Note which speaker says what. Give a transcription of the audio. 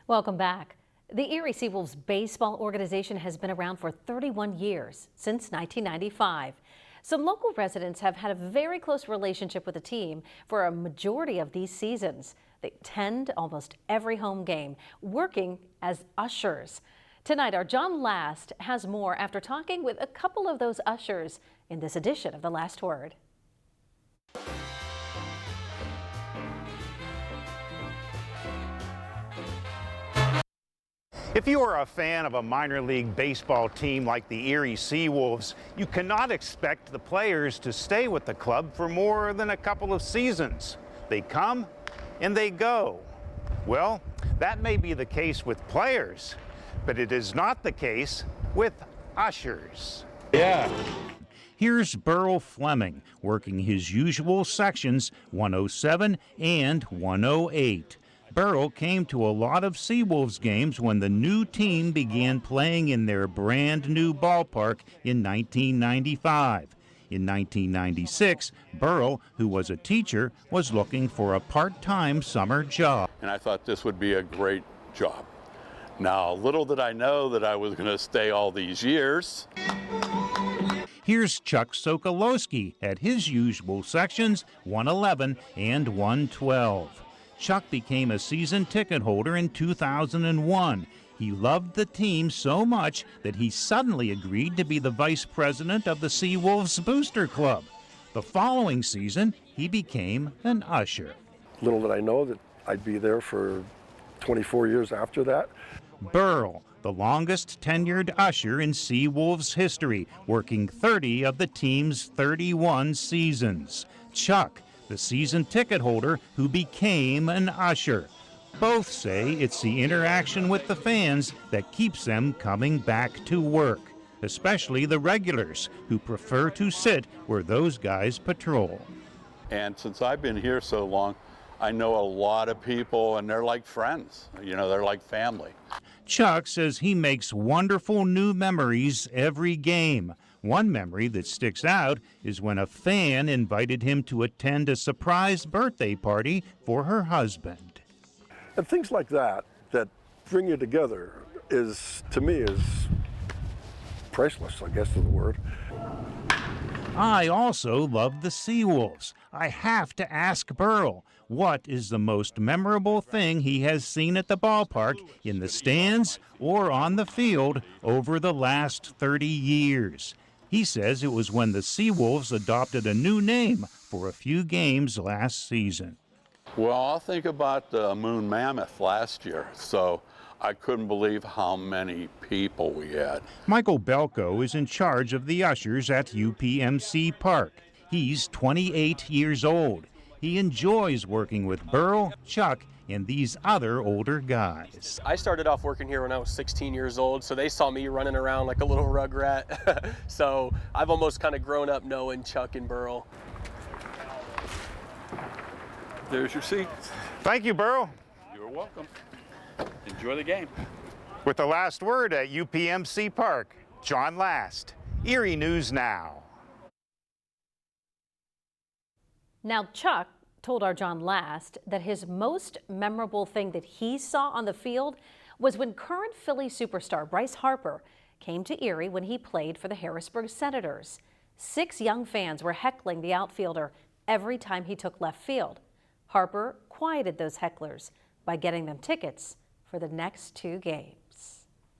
Speaker 1: Welcome back. The Erie SeaWolves baseball organization has been around for 31 years, since 1995. Some local residents have had a very close relationship with the team for a majority of these seasons. They attend almost every home game, working as ushers. Tonight, our John Last has more after talking with a couple of those ushers in this edition of The Last Word.
Speaker 2: If you are a fan of a minor league baseball team like the Erie SeaWolves, you cannot expect the players to stay with the club for more than a couple of seasons. They come and they go. Well, that may be the case with players, but it is not the case with ushers.
Speaker 3: Yeah. Here's Burl Fleming working his usual sections 107 and 108. Burl came to a lot of SeaWolves games when the new team began playing in their brand new ballpark in 1995. In 1996, Burl, who was a teacher, was looking for a part-time summer job.
Speaker 4: And I thought this would be a great job. Now, little did I know that I was going to stay all these years.
Speaker 3: Here's Chuck Sokolowski at his usual sections 111 and 112. Chuck became a season ticket holder in 2001. He loved the team so much that he suddenly agreed to be the vice president of the SeaWolves Booster Club. The following season, he became an usher.
Speaker 5: Little did I know that I'd be there for 24 years after that.
Speaker 3: Burl, the longest tenured usher in SeaWolves history, working 30 of the team's 31 seasons. Chuck, the season ticket holder who became an usher. Both say it's the interaction with the fans that keeps them coming back to work, especially the regulars who prefer to sit where those guys patrol.
Speaker 4: And since I've been here so long, I know a lot of people, and they're like friends. You know, they're like family.
Speaker 3: Chuck says he makes wonderful new memories every game. One memory that sticks out is when a fan invited him to attend a surprise birthday party for her husband.
Speaker 5: And things like that bring you together is, to me, is priceless, I guess is the word.
Speaker 3: I also love the SeaWolves. I have to ask Burl, what is the most memorable thing he has seen at the ballpark, in the stands, or on the field over the last 30 years? He says it was when the SeaWolves adopted a new name for a few games last season.
Speaker 4: Well, I'll think about the Moon Mammoth last year, so I couldn't believe how many people we had.
Speaker 3: Michael Belko is in charge of the ushers at UPMC Park. He's 28 years old. He enjoys working with Burl, Chuck, and these other older guys.
Speaker 6: I started off working here when I was 16 years old, so they saw me running around like a little rugrat. So I've almost kind of grown up knowing Chuck and Burl.
Speaker 4: There's your seat.
Speaker 2: Thank you, Burl.
Speaker 4: You're welcome. Enjoy the game.
Speaker 2: With the last word at UPMC Park, John Last, Erie News Now.
Speaker 1: Now, Chuck told our John Last that his most memorable thing that he saw on the field was when current Philly superstar Bryce Harper came to Erie when he played for the Harrisburg Senators. 6 young fans were heckling the outfielder every time he took left field. Harper quieted those hecklers by getting them tickets for the next 2 games.